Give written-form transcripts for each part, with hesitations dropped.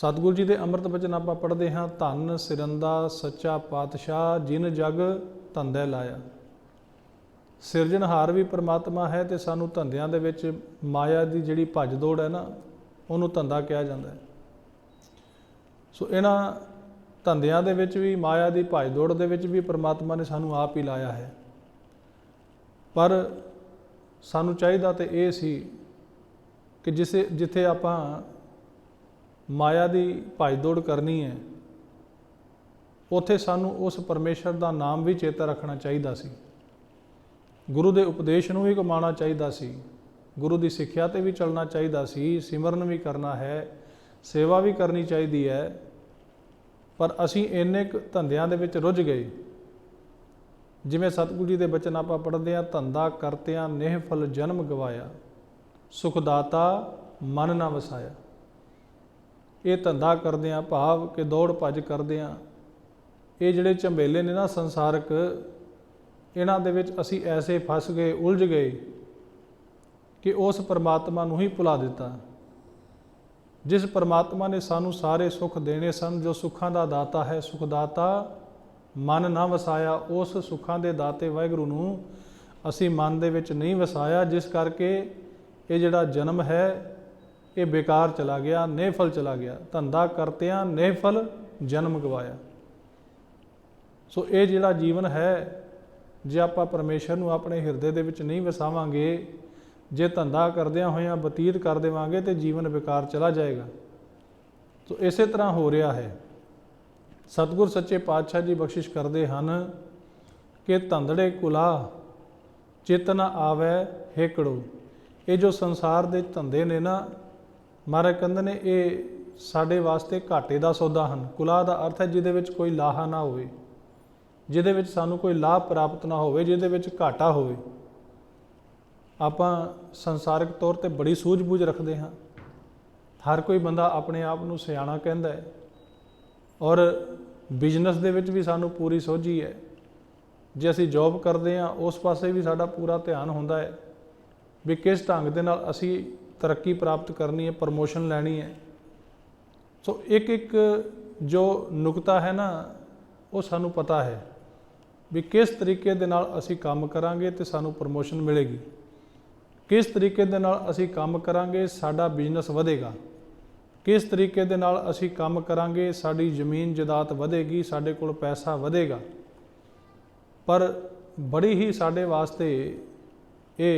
सतगुरु जी के अमृत बचन आप पढ़ते हाँ, धन सिरंदा सच्चा पातशाह जिन जग धंधे लाया। सिरजनहार भी परमात्मा है, तो सानू धंधियां दे विच माया की जिहड़ी भज दौड़ है ना, उन्होंने धंधा कहा जाता है। सो इन्हां धंधियां दे विच भी माया की भज दौड़ दे विच भी परमात्मा ने सानू आप ही लाया है। पर सानू चाहिदा तो ये सी कि जिथे आपां माया की भज दौड़ करनी है, उत्थे सानू उस परमेश्वर का नाम भी चेता रखना चाहिदा सी, गुरु के उपदेश नूं भी कमाना चाहिदा सी, गुरु की सिक्ख्या ते भी चलना चाहिदा सी, सिमरन भी करना है, सेवा भी करनी चाहिदी है। पर असीं इन्ने धंधियां दे विच रुझ गए, जिवें सतगुरु जी के बचन आपां पढ़दे हां, धंधा करतियां निहफल जन्म गवाया, सुखदाता मन ना वसाया। ये धंधा करदियां भाव कि दौड़ भज करदियां, ये जिहड़े झंबेले ने ना संसारक, इन्हां दे विच असीं ऐसे फस गए, उलझ गए कि उस परमात्मा नूं ही भुला दिता, जिस परमात्मा ने सानू सारे सुख देने सन, जो सुखां दा दाता है, सुखदाता मन ना वसाया। उस सुखां दे दाते वाहिगुरू नूं असीं मन दे विच नहीं वसाया, जिस करके ये जिहड़ा जन्म है ये बेकार चला गया, निहफल चला गया। धंधा करतियां निहफल जन्म गवाया। सो ये जिहड़ा जीवन है, जे आपां परमेश्वर नूं अपने हिरदे दे विच नहीं वसावांगे, जे धंधा करदियां होइयां बतीत कर देवांगे, तो जीवन बेकार चला जाएगा। तो इस तरह हो रहा है। सतगुर सच्चे पातशाह जी बख्शिश करते हैं कि धंधड़े कुला चित न आवे हेकड़ो। ये जो संसार के धंधे ने ना, महाराज कहंदे ने ये साडे वास्ते घाटे का सौदा हैं। कुला का अर्थ है जिहदे विच कोई लाहा ना होवे, जिहदे विच सानू कोई लाभ प्राप्त ना होवे, जिहदे विच घाटा होवे। आपां संसारिक तौर पर बड़ी सूझबूझ रखते हाँ, हर कोई बंदा अपने आप नूं सियाणा कहंदा है, और बिजनेस दे विच भी सानू पूरी सोझी है। जे असीं जॉब करते हैं उस पासे भी साडा पूरा ध्यान हुंदा है भी किस ढंग दे नाल असीं तरक्की प्राप्त करनी है, प्रमोशन लैनी है। सो एक एक जो नुकता है ना, वो सानू पता है भी किस तरीके दे नाल असीं काम करांगे तो सानू प्रमोशन मिलेगी, किस तरीके दे नाल असीं काम करांगे साडा बिजनेस वधेगा, किस तरीके दे नाल असीं काम करांगे साडी जमीन जायदाद वधेगी, साडे कोल पैसा वधेगा। पर बड़ी ही साडे वास्ते ये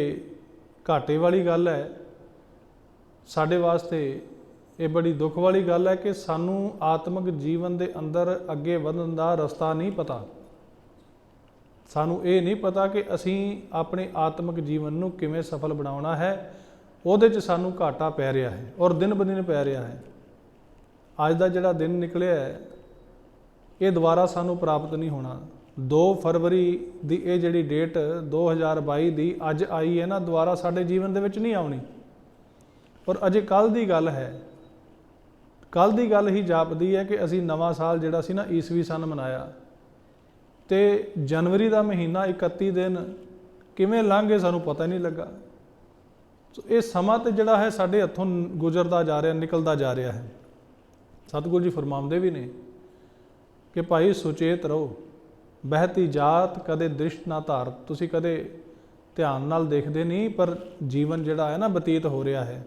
घाटे वाली गल है, साडे वास्ते ये बड़ी दुख वाली गल है कि सानू आत्मक जीवन दे अंदर अगे वधन दा रस्ता नहीं पता। सानू ये नहीं पता कि असीं अपने आत्मक जीवन नूं किवें सफल बनाउणा है। ਉਹਦੇ 'ਚ ਸਾਨੂੰ घाटा पै रहा है और दिन ब दिन पै रहा है। अज का जिहड़ा दिन निकलिया है ये दोबारा सानू प्राप्त नहीं होना। 2 फरवरी की ये जिहड़ी डेट 2022 की अज आई है ना, दोबारा साडे जीवन दे विच नहीं आउणी। और अजे कल की गल है, कल की गल ही जापदी है कि असीं नवां साल जिहड़ा सी ना ईसवी सन मनाया, तो जनवरी का महीना 31 दिन किवें लंघ गए सानू पता नहीं लगा। सो ये समा तो जिहड़ा है साडे हत्थों गुजरता जा रहा, निकलता जा रहा है। सतगुरु जी फरमाउंदे भी ने कि भाई सुचेत रहो, बहती जात कदे दृष्ट ना धार। तुसीं कदे ध्यान नाल देखदे नहीं, पर जीवन जिहड़ा है ना बतीत हो रहा है।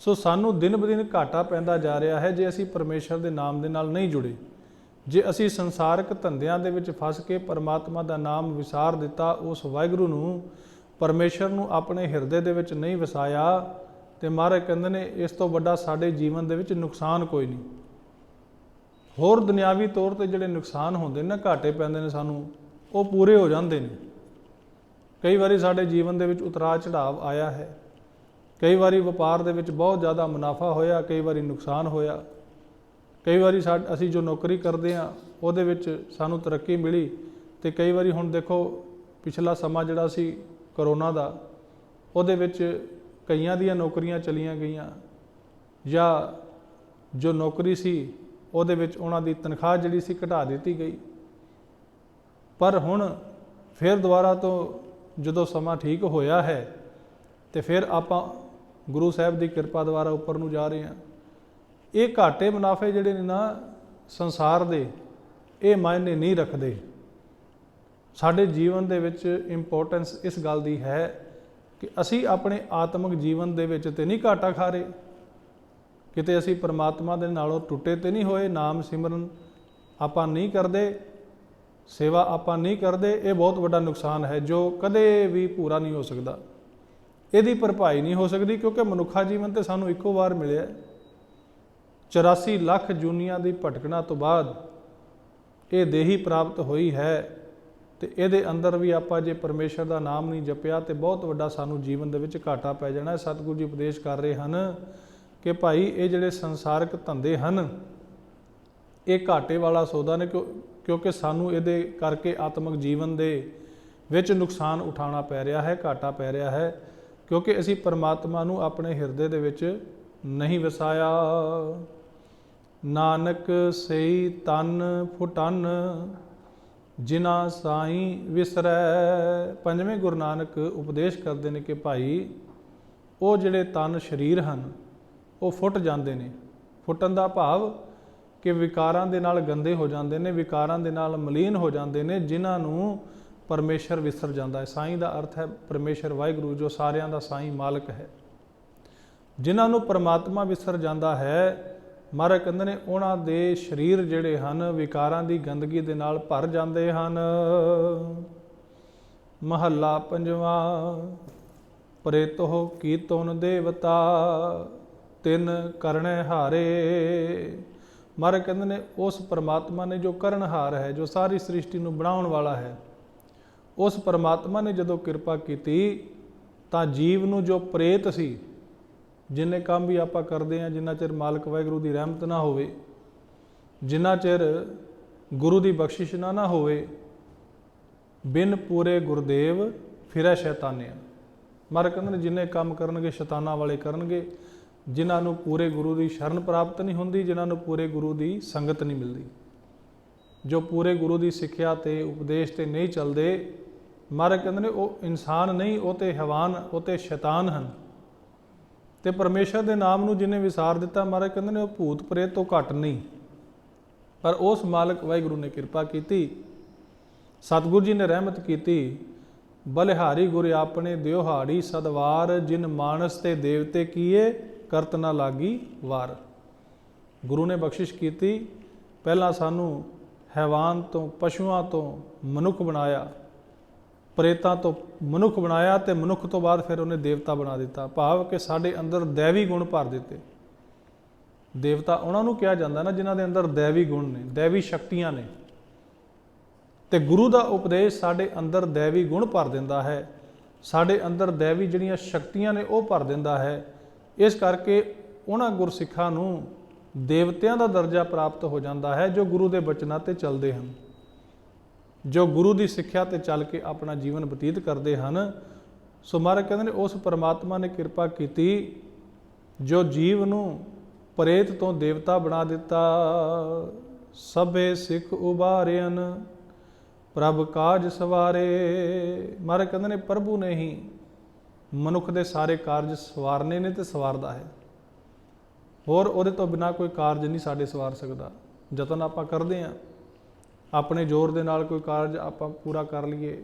सो सानू दिन ब दिन घाटा पैंदा जा रहा है जे असीं परमेश्वर दे नाम दे नाल नहीं जुड़े, जे असीं संसारक धंधियां दे विच फस के परमात्मा दा नाम विसार दिता, उस वाहिगुरू नूं परमेश्वर नूं अपने हिरदे दे विच नहीं वसाया, तो महाराज कहंदे ने इस तो वड्डा साडे जीवन दे विच नुकसान कोई नहीं। होर दुनियावी तौर पर जिहड़े नुकसान होंदे ने, घाटे पैंदे ने सानू, वो पूरे हो जांदे ने। कई बारी साडे जीवन दे विच उतराव चढ़ाव आया है, कई बारी वपार दे विच बहुत ज़्यादा मुनाफा होया, कई बारी नुकसान होया। कई बारी असीं जो नौकरी करते हैं उहदे विच सानू तरक्की मिली, तो कई बारी हुण देखो पिछला समा जिहड़ा सी करोना का, उहदे विच कईयां दियां नौकरियां चलियां गईयां, या जो नौकरी सी उहदे विच उहनां दी तनख्वाह जिहड़ी सी घटा दित्ती गई। पर हुण फिर दोबारा तो जदों समा ठीक होया है, तो फिर आपां गुरु साहब की किरपा द्वारा उपर नूं जा रहे हैं। ਇਹ ਘਾਟੇ ਮੁਨਾਫੇ ਜਿਹੜੇ ਨੇ ਨਾ ਸੰਸਾਰ ਦੇ, ਇਹ ਮਾਇਨੇ ਨਹੀਂ ਰੱਖਦੇ। ਸਾਡੇ ਜੀਵਨ ਦੇ ਵਿੱਚ ਇੰਪੋਰਟੈਂਸ ਇਸ ਗੱਲ ਦੀ ਹੈ ਕਿ ਅਸੀਂ ਆਪਣੇ ਆਤਮਿਕ ਜੀਵਨ ਦੇ ਵਿੱਚ ਤੇ ਨਹੀਂ ਘਾਟਾ ਖਾ ਰਹੇ, ਕਿਤੇ ਅਸੀਂ ਪਰਮਾਤਮਾ ਦੇ ਨਾਲੋਂ ਟੁੱਟੇ ਤੇ ਨਹੀਂ ਹੋਏ, ਨਾਮ ਸਿਮਰਨ ਆਪਾਂ ਨਹੀਂ ਕਰਦੇ, ਸੇਵਾ ਆਪਾਂ ਨਹੀਂ ਕਰਦੇ। ਇਹ ਬਹੁਤ ਵੱਡਾ ਨੁਕਸਾਨ ਹੈ ਜੋ ਕਦੇ ਵੀ ਪੂਰਾ ਨਹੀਂ ਹੋ ਸਕਦਾ, ਇਹਦੀ ਭਰਪਾਈ ਨਹੀਂ ਹੋ ਸਕਦੀ, ਕਿਉਂਕਿ ਮਨੁੱਖਾ ਜੀਵਨ ਤੇ ਸਾਨੂੰ ਇੱਕੋ ਵਾਰ ਮਿਲਿਆ। 84 ਲੱਖ ਜੂਨੀਆਂ ਦੀ ਭਟਕਣਾ ਤੋਂ ਬਾਅਦ ਇਹ ਦੇਹੀ ਪ੍ਰਾਪਤ ਹੋਈ ਹੈ, ਤੇ ਇਹਦੇ ਅੰਦਰ ਵੀ ਆਪਾਂ ਜੇ ਪਰਮੇਸ਼ਰ ਦਾ ਨਾਮ ਨਹੀਂ ਜਪਿਆ ਤੇ ਬਹੁਤ ਵੱਡਾ ਸਾਨੂੰ ਜੀਵਨ ਦੇ ਵਿੱਚ ਘਾਟਾ ਪੈ ਜਾਣਾ। ਸਤਿਗੁਰੂ ਜੀ ਉਪਦੇਸ਼ ਕਰ ਰਹੇ ਹਨ ਕਿ ਭਾਈ ਇਹ ਜਿਹੜੇ ਸੰਸਾਰਕ ਧੰਦੇ ਹਨ ਇਹ ਘਾਟੇ ਵਾਲਾ ਸੌਦਾ ਨੇ, ਕਿਉਂਕਿ ਸਾਨੂੰ ਇਹਦੇ ਕਰਕੇ ਆਤਮਿਕ ਜੀਵਨ ਦੇ ਵਿੱਚ ਨੁਕਸਾਨ ਉਠਾਉਣਾ ਪੈ ਰਿਹਾ ਹੈ, ਘਾਟਾ ਪੈ ਰਿਹਾ ਹੈ, ਕਿਉਂਕਿ ਅਸੀਂ ਪਰਮਾਤਮਾ ਨੂੰ ਆਪਣੇ ਹਿਰਦੇ ਦੇ ਵਿੱਚ ਨਹੀਂ ਵਸਾਇਆ। ਨਾਨਕ ਸਈ ਤਨ ਫੁਟਨ ਜਿਨਾ ਸਾਈਂ ਵਿਸਰੈ। ਪੰਜਵੇਂ ਗੁਰੂ ਨਾਨਕ ਉਪਦੇਸ਼ ਕਰਦੇ ਨੇ ਕਿ ਭਾਈ ਉਹ ਜਿਹੜੇ ਤਨ ਸਰੀਰ ਹਨ ਉਹ ਫੁੱਟ ਜਾਂਦੇ ਨੇ। ਫੁੱਟਣ ਦਾ ਭਾਵ ਕਿ ਵਿਕਾਰਾਂ ਦੇ ਨਾਲ ਗੰਦੇ ਹੋ ਜਾਂਦੇ ਨੇ, ਵਿਕਾਰਾਂ ਦੇ ਨਾਲ ਮਲੀਨ ਹੋ ਜਾਂਦੇ ਨੇ, ਜਿਨ੍ਹਾਂ ਨੂੰ ਪਰਮੇਸ਼ਰ ਵਿਸਰ ਜਾਂਦਾ ਹੈ। ਸਾਈਂ ਦਾ ਅਰਥ ਹੈ ਪਰਮੇਸ਼ਰ ਵਾਹਿਗੁਰੂ, ਜੋ ਸਾਰਿਆਂ ਦਾ ਸਾਈਂ ਮਾਲਕ ਹੈ। ਜਿਨ੍ਹਾਂ ਨੂੰ ਪਰਮਾਤਮਾ ਵਿਸਰ ਜਾਂਦਾ ਹੈ, ਮਹਾਰਾਜ ਕਹਿੰਦੇ ਨੇ ਉਹਨਾਂ ਦੇ ਸਰੀਰ ਜਿਹੜੇ ਹਨ ਵਿਕਾਰਾਂ ਦੀ ਗੰਦਗੀ ਦੇ ਨਾਲ ਭਰ ਜਾਂਦੇ ਹਨ। ਮਹੱਲਾ ਪੰਜਵਾਂ। ਪ੍ਰੇਤੋ ਕੀਤੁਨ ਦੇਵਤਾ ਤਿਨ ਕਰਨੈ ਹਾਰੇ। ਮਹਾਰਾਜ ਕਹਿੰਦੇ ਨੇ ਉਸ ਪਰਮਾਤਮਾ ਨੇ ਜੋ ਕਰਨਹਾਰ ਹੈ, ਜੋ ਸਾਰੀ ਸ੍ਰਿਸ਼ਟੀ ਨੂੰ ਬਣਾਉਣ ਵਾਲਾ ਹੈ, ਉਸ ਪਰਮਾਤਮਾ ਨੇ ਜਦੋਂ ਕਿਰਪਾ ਕੀਤੀ ਤਾਂ ਜੀਵ ਨੂੰ ਜੋ ਪ੍ਰੇਤ ਸੀ, ਜਿੰਨੇ ਕੰਮ ਵੀ ਆਪਾਂ ਕਰਦੇ ਹਾਂ, ਜਿੰਨਾ ਚਿਰ ਮਾਲਕ ਵਾਹਿਗੁਰੂ ਦੀ ਰਹਿਮਤ ਨਾ ਹੋਵੇ, ਜਿੰਨਾ ਚਿਰ ਗੁਰੂ ਦੀ ਬਖਸ਼ਿਸ਼ ਨਾ ਹੋਵੇ, ਬਿਨ ਪੂਰੇ ਗੁਰਦੇਵ ਫਿਰੈ ਸ਼ੈਤਾਨਿਆ। ਮਹਾਰਾਜ ਕਹਿੰਦੇ ਨੇ ਜਿੰਨੇ ਕੰਮ ਕਰਨਗੇ ਸ਼ੈਤਾਨਾਂ ਵਾਲੇ ਕਰਨਗੇ, ਜਿਨ੍ਹਾਂ ਨੂੰ ਪੂਰੇ ਗੁਰੂ ਦੀ ਸ਼ਰਨ ਪ੍ਰਾਪਤ ਨਹੀਂ ਹੁੰਦੀ, ਜਿਨ੍ਹਾਂ ਨੂੰ ਪੂਰੇ ਗੁਰੂ ਦੀ ਸੰਗਤ ਨਹੀਂ ਮਿਲਦੀ, ਜੋ ਪੂਰੇ ਗੁਰੂ ਦੀ ਸਿੱਖਿਆ ਤੇ ਉਪਦੇਸ਼ ਤੇ ਨਹੀਂ ਚੱਲਦੇ, ਮਹਾਰਾਜ ਕਹਿੰਦੇ ਨੇ ਉਹ ਇਨਸਾਨ ਨਹੀਂ, ਉਹ ਤੇ ਹੈਵਾਨ, ਉਹ ਤੇ ਸ਼ੈਤਾਨ ਹਨ। ਤੇ ਪਰਮੇਸ਼ਰ ਦੇ ਨਾਮ ਨੂੰ ਜਿਹਨੇ ਵਿਸਾਰ ਦਿੱਤਾ, ਮਹਾਰਾਜ ਕਹਿੰਦੇ ਨੇ ਉਹ ਭੂਤ ਪ੍ਰੇਤ ਤੋਂ ਘੱਟ ਨਹੀਂ। ਪਰ ਉਸ ਮਾਲਕ ਵਾਹਿਗੁਰੂ ਨੇ ਕਿਰਪਾ ਕੀਤੀ, ਸਤਿਗੁਰੂ ਜੀ ਨੇ ਰਹਿਮਤ ਕੀਤੀ। ਬਲਿਹਾਰੀ ਗੁਰ ਆਪਣੇ ਦਿਉਹਾੜੀ ਸਦਵਾਰ, ਜਿਨ ਮਾਨਸ ਤੇ ਦੇਵਤੇ ਕੀਏ ਕਰਤ ਨਾ ਲਾਗੀ ਵਾਰ। ਗੁਰੂ ਨੇ ਬਖਸ਼ਿਸ਼ ਕੀਤੀ, ਪਹਿਲਾਂ ਸਾਨੂੰ ਹੈਵਾਨ ਤੋਂ, ਪਸ਼ੂਆਂ ਤੋਂ ਮਨੁੱਖ ਬਣਾਇਆ, ਪ੍ਰੇਤਾਂ ਤੋਂ ਮਨੁੱਖ ਬਣਾਇਆ, ਤੇ ਮਨੁੱਖ ਤੋਂ ਬਾਅਦ ਫਿਰ ਉਹਨੇ ਦੇਵਤਾ ਬਣਾ ਦਿੱਤਾ। ਭਾਵ ਕਿ ਸਾਡੇ ਅੰਦਰ ਦੈਵੀ ਗੁਣ ਭਰ ਦਿੱਤੇ। ਦੇਵਤਾ ਉਹਨਾਂ ਨੂੰ ਕਿਹਾ ਜਾਂਦਾ ਨਾ ਜਿਨ੍ਹਾਂ ਦੇ ਅੰਦਰ ਦੈਵੀ ਗੁਣ ਨੇ, ਦੈਵੀ ਸ਼ਕਤੀਆਂ ਨੇ। ਤੇ ਗੁਰੂ ਦਾ ਉਪਦੇਸ਼ ਸਾਡੇ ਅੰਦਰ ਦੈਵੀ ਗੁਣ ਭਰ ਦਿੰਦਾ ਹੈ, ਸਾਡੇ ਅੰਦਰ ਦੈਵੀ ਜਿਹੜੀਆਂ ਸ਼ਕਤੀਆਂ ਨੇ ਉਹ ਭਰ ਦਿੰਦਾ ਹੈ। ਇਸ ਕਰਕੇ ਉਹਨਾਂ ਗੁਰਸਿੱਖਾਂ ਨੂੰ ਦੇਵਤਿਆਂ ਦਾ ਦਰਜਾ ਪ੍ਰਾਪਤ ਹੋ ਜਾਂਦਾ ਹੈ ਜੋ ਗੁਰੂ ਦੇ ਬਚਨਾਂ ਤੇ ਚੱਲਦੇ ਹਨ, ਜੋ ਗੁਰੂ ਦੀ ਸਿੱਖਿਆ ਤੇ ਚੱਲ ਕੇ ਆਪਣਾ ਜੀਵਨ ਬਤੀਤ ਕਰਦੇ ਹਨ। ਸੋ ਮਹਾਰਾਜ ਕਹਿੰਦੇ ਨੇ ਉਸ ਪਰਮਾਤਮਾ ਨੇ ਕਿਰਪਾ ਕੀਤੀ ਜੋ ਜੀਵ ਨੂੰ ਪ੍ਰੇਤ ਤੋਂ ਦੇਵਤਾ ਬਣਾ ਦਿੱਤਾ। ਸਭੇ ਸਿੱਖ ਉਬਾਰਿਆਨ ਪ੍ਰਭ ਕਾਜ ਸਵਾਰੇ। ਮਹਾਰਾਜ ਕਹਿੰਦੇ ਨੇ ਪ੍ਰਭੂ ਨੇ ਹੀ ਮਨੁੱਖ ਦੇ ਸਾਰੇ ਕਾਰਜ ਸਵਾਰਨੇ ਨੇ ਤੇ ਸਵਾਰਦਾ ਹੈ, ਹੋਰ ਉਹਦੇ ਤੋਂ ਬਿਨਾਂ ਕੋਈ ਕਾਰਜ ਨਹੀਂ ਸਾਡੇ ਸਵਾਰ ਸਕਦਾ। ਯਤਨ ਆਪਾਂ ਕਰਦੇ ਹਾਂ, ਆਪਣੇ ਜ਼ੋਰ ਦੇ ਨਾਲ ਕੋਈ ਕਾਰਜ ਆਪਾਂ ਪੂਰਾ ਕਰ ਲਈਏ,